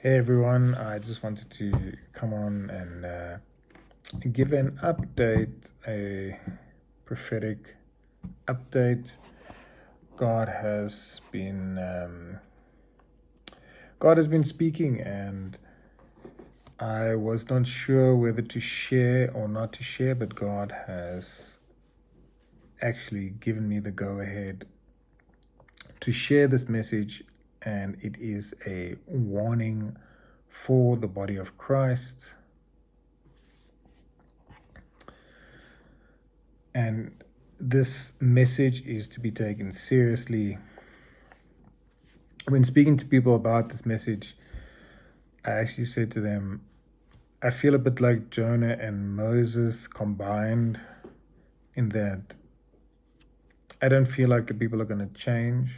Hey everyone, I just wanted to come on and give an update, a prophetic update. God has been God has been speaking, and I was not sure whether to share or not to share, but God has actually given me the go ahead to share this message, and it is a warning for the body of Christ. And this message is to be taken seriously. When speaking to people about this message, I actually said to them, I feel a bit like Jonah and Moses combined, in that I don't feel like the people are going to change,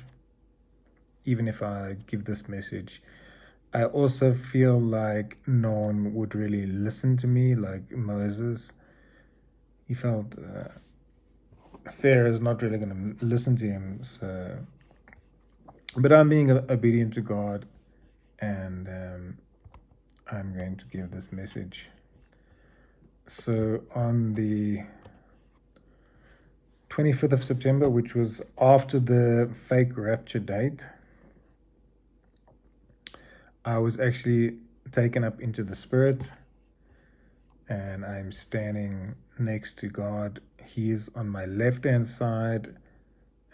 even if I give this message. I also feel like no one would really listen to me like Moses. He felt Pharaoh is not really going to listen to him. But I'm being obedient to God, and I'm going to give this message. So on the 25th of September, which was after the fake rapture date, I was actually taken up into the Spirit, and I'm standing next to God. He is on my left-hand side,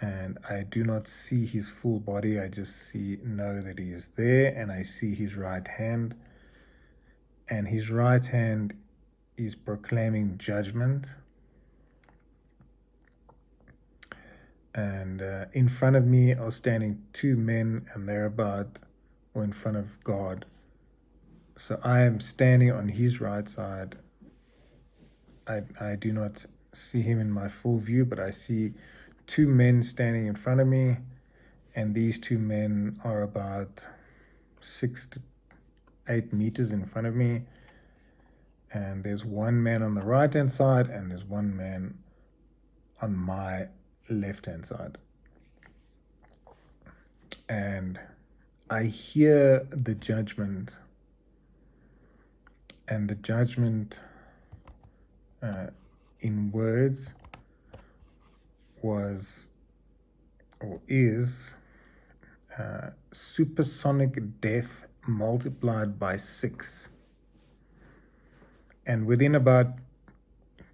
and I do not see his full body. I just know that he is there, and I see his right hand. And his right hand is proclaiming judgment. And in front of me are standing two men, and they're in front of God. So I am standing on his right side. I do not see him in my full view, but I see two men standing in front of me, and these two men are about 6 to 8 meters in front of me. And there's one man on the right hand side, and there's one man on my left hand side. And I hear the judgment, and the judgment in words was or is supersonic death multiplied by 6. And within about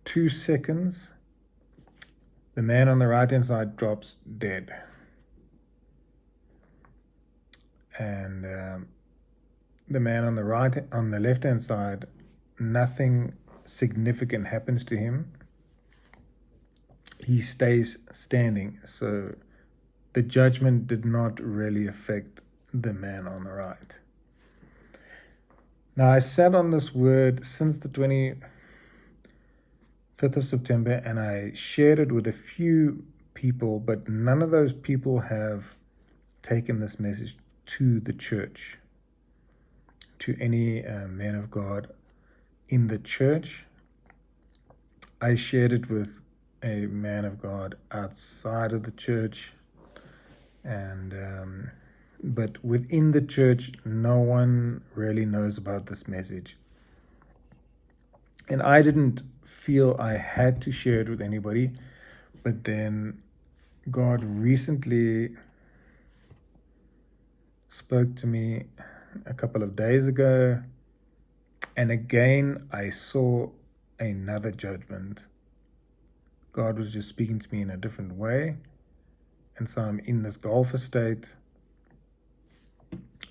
2 seconds, the man on the right hand side drops dead. And the man on the left hand side, nothing significant happens to him. He stays standing. So the judgment did not really affect the man on the right. Now, I sat on this word since the 25th of September, and I shared it with a few people, but none of those people have taken this message to the church, to any man of God in the church. I shared it with a man of God outside of the church, and but within the church, no one really knows about this message. And I didn't feel I had to share it with anybody, but then God recently spoke to me a couple of days ago, and again I saw another judgment. God was just speaking to me in a different way. And so I'm in this golfer state,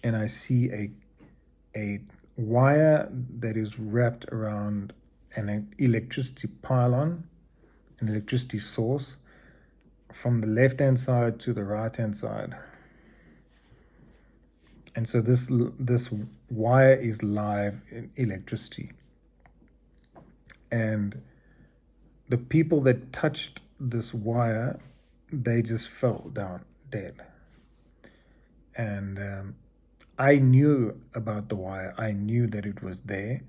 and I see a wire that is wrapped around an electricity pylon, an electricity source, from the left-hand side to the right-hand side. And so this wire is live in electricity. And the people that touched this wire, they just fell down dead. And I knew about the wire. I knew that it was there,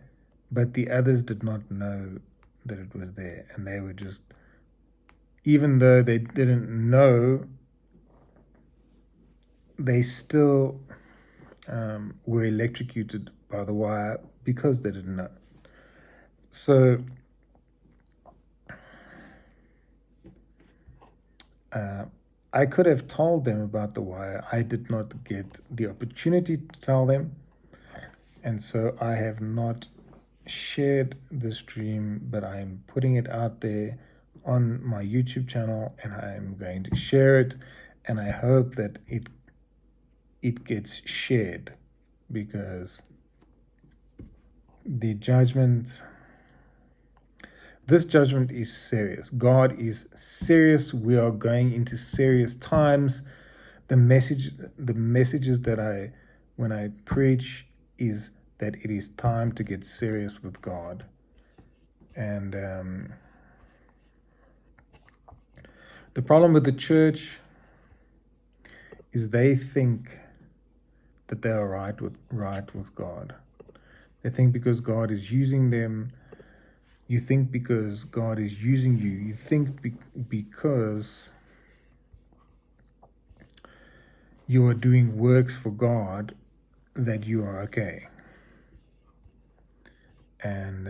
but the others did not know that it was there. And they were just, even though they didn't know, they still, were electrocuted by the wire because they didn't know. So I could have told them about the wire. I did not get the opportunity to tell them. And so I have not shared this dream, but I'm putting it out there on my YouTube channel, and I'm going to share it. And I hope that it gets shared, because this judgment is serious. God is serious. We are going into serious times. The messages that when I preach is that it is time to get serious with God. And the problem with the church is they think that they are right with God. They think because God is using them. You think because God is using you. You think because you are doing works for God that you are okay. And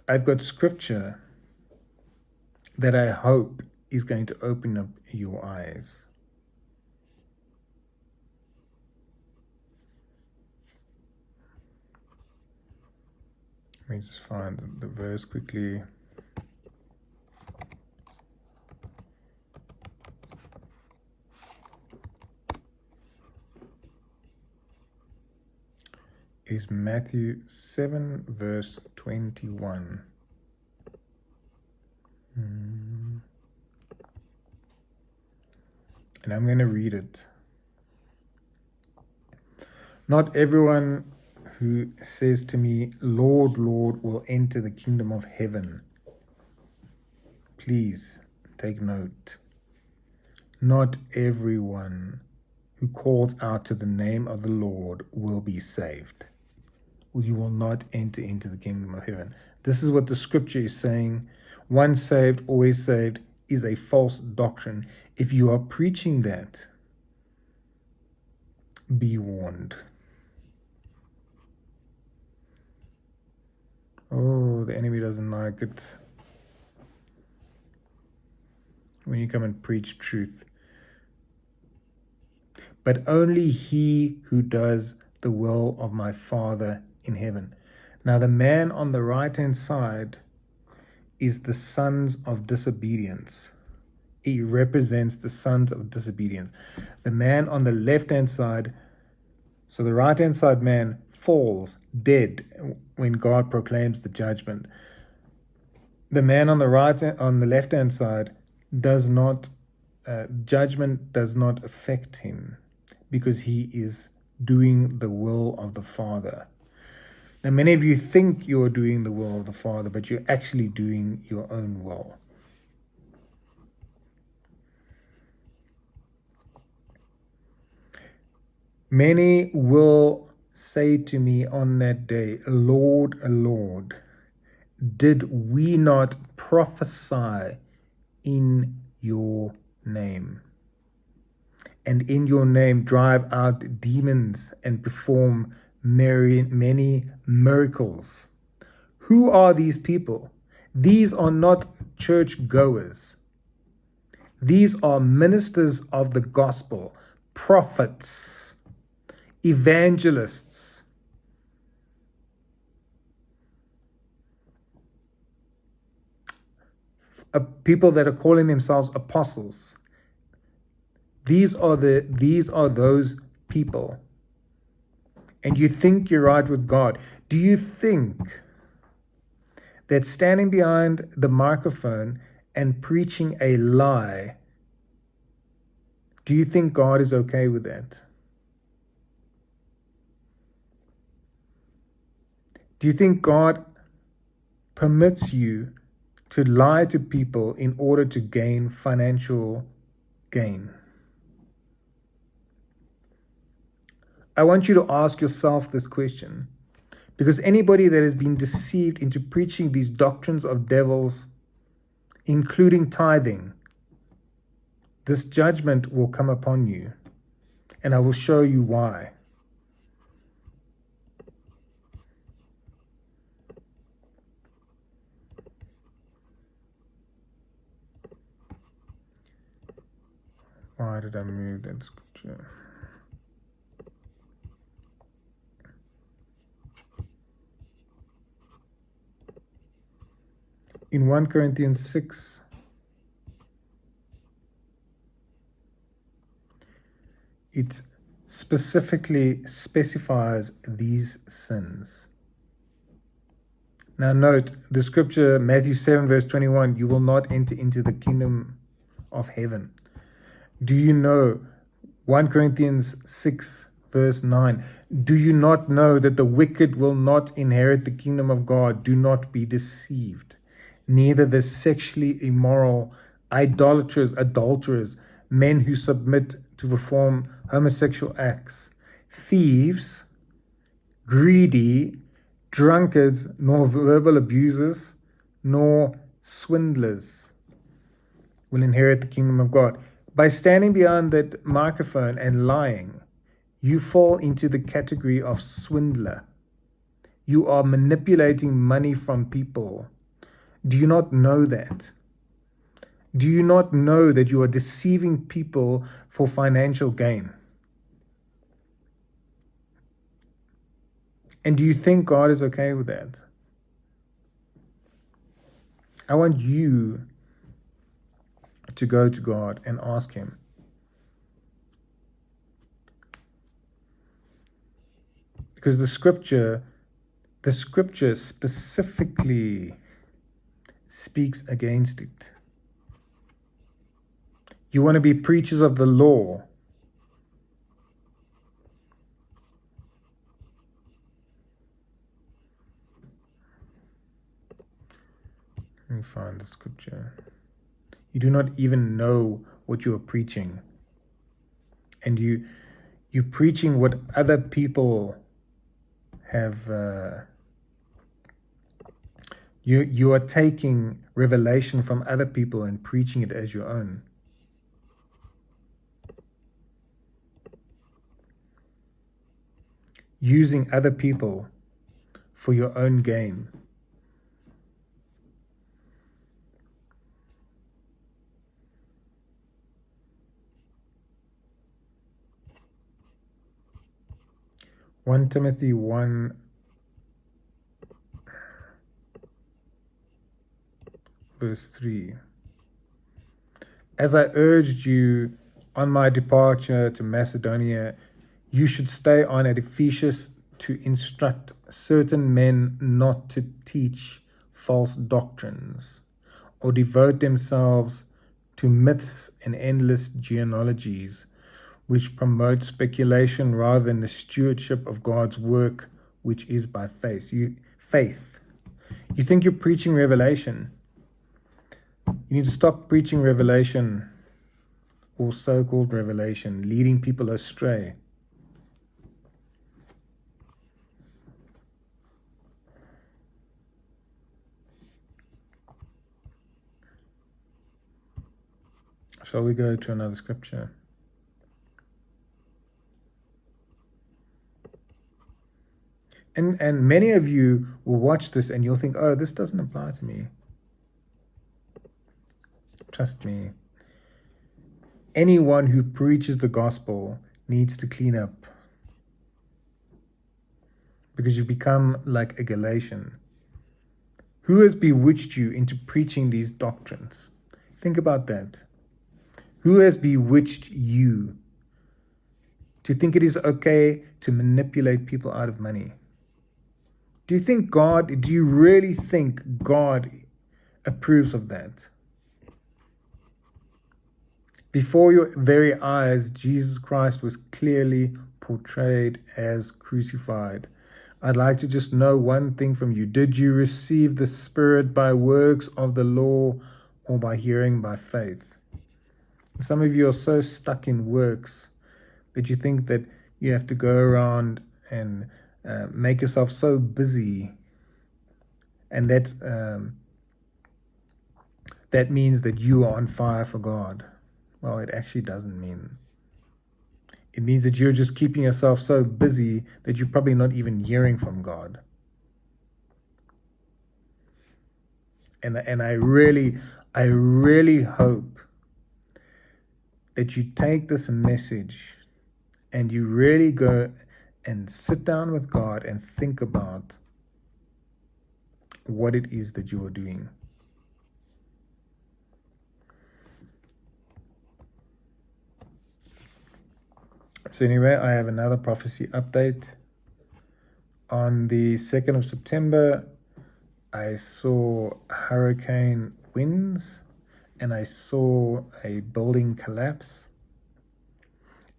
I've got scripture that I hope is going to open up your eyes. Let me just find the verse quickly. It is Matthew 7 verse 21. And I'm going to read it. Not everyone who says to me, Lord, Lord, will enter the kingdom of heaven. Please take note. Not everyone who calls out to the name of the Lord will be saved. You will not enter into the kingdom of heaven. This is what the scripture is saying. Once saved, always saved is a false doctrine. If you are preaching that, be warned. Oh, the enemy doesn't like it when you come and preach truth. But only he who does the will of my Father in heaven. Now the man on the right-hand side is the sons of disobedience. He represents the sons of disobedience. The man on the left-hand side, so the right-hand side man falls dead when God proclaims the judgment. The man on the left-hand side does not, judgment does not affect him because he is doing the will of the Father. Now, many of you think you're doing the will of the Father, but you're actually doing your own will. Many will say to me on that day, Lord, Lord, did we not prophesy in your name? And in your name drive out demons and perform many miracles. Who are these people? These are not church goers. These are ministers of the gospel, prophets, evangelists. People that are calling themselves apostles. These are those people. And you think you're right with God. Do you think that standing behind the microphone and preaching a lie, do you think God is okay with that? Do you think God permits you to lie to people in order to gain financial gain? I want you to ask yourself this question, because anybody that has been deceived into preaching these doctrines of devils, including tithing, this judgment will come upon you. And I will show you why. Why did I move that scripture? In 1 Corinthians 6, it specifically specifies these sins. Now note the scripture, Matthew 7 verse 21, you will not enter into the kingdom of heaven. Do you know 1 Corinthians 6 verse 9, do you not know that the wicked will not inherit the kingdom of God? Do not be deceived. Neither the sexually immoral, idolaters, adulterers, men who submit to perform homosexual acts, thieves, greedy, drunkards, nor verbal abusers, nor swindlers will inherit the kingdom of God. By standing behind that microphone and lying, you fall into the category of swindler. You are manipulating money from people. Do you not know that? Do you not know that you are deceiving people for financial gain? And do you think God is okay with that? I want you to go to God and ask Him. Because the scripture specifically speaks against it. You want to be preachers of the law. Let me find the scripture. You do not even know what you are preaching. And you're preaching what other people have. You are taking revelation from other people and preaching it as your own. Using other people for your own gain. One Timothy 1 verse 3. As I urged you on my departure to Macedonia, you should stay on at Ephesus to instruct certain men not to teach false doctrines or devote themselves to myths and endless genealogies, which promote speculation rather than the stewardship of God's work, which is by faith. You think you're preaching revelation. You need to stop preaching revelation, or so-called revelation, leading people astray. Shall we go to another scripture? And many of you will watch this and you'll think, oh, this doesn't apply to me. Trust me. Anyone who preaches the gospel needs to clean up. Because you've become like a Galatian. Who has bewitched you into preaching these doctrines? Think about that. Who has bewitched you to think it is okay to manipulate people out of money? Do you really think God approves of that? Before your very eyes, Jesus Christ was clearly portrayed as crucified. I'd like to just know one thing from you. Did you receive the Spirit by works of the law or by hearing by faith? Some of you are so stuck in works that you think that you have to go around and make yourself so busy, and that means that you are on fire for God. Well, it actually doesn't mean. It means that you're just keeping yourself so busy that you're probably not even hearing from God. And I really hope that you take this message and you really go and sit down with God and think about what it is that you are doing. So anyway, I have another prophecy update. On the 2nd of September, I saw hurricane winds and I saw a building collapse.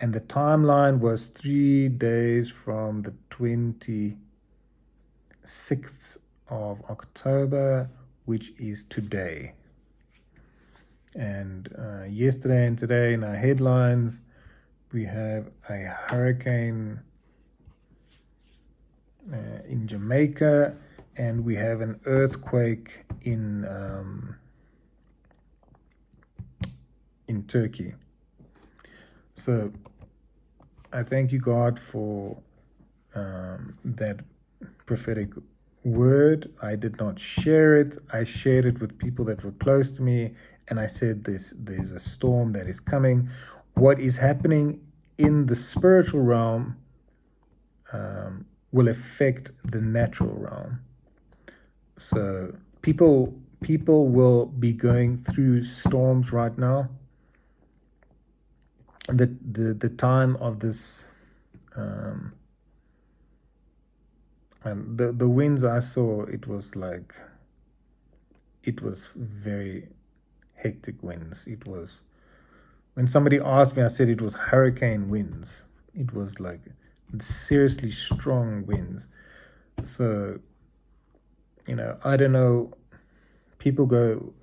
And the timeline was 3 days from the 26th of October, which is today. And yesterday and today in our headlines, we have a hurricane in Jamaica, and we have an earthquake in Turkey. So I thank you, God, for that prophetic word. I did not share it. I shared it with people that were close to me, and I said there's a storm that is coming. What is happening in the spiritual realm will affect the natural realm. So people will be going through storms right now. The time of this and the winds I saw, it was very hectic winds. It was, when somebody asked me, I said it was hurricane winds. It was like seriously strong winds. So, I don't know, people go,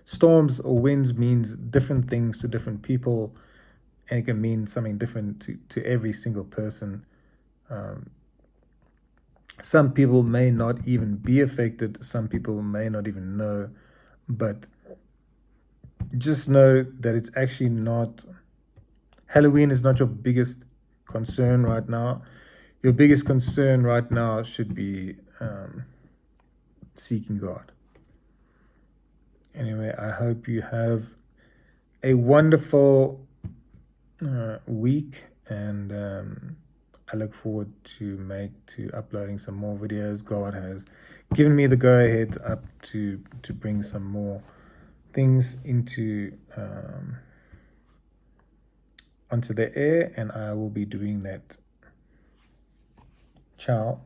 storms or winds means different things to different people, and it can mean something different to every single person. Some people may not even be affected, some people may not even know, but just know that it's actually not, Halloween is not your biggest concern right now. Your biggest concern right now should be seeking God. Anyway, I hope you have a wonderful week, and I look forward to uploading some more videos. God has given me the go ahead up to bring some more things into onto the air, and I will be doing that. Ciao.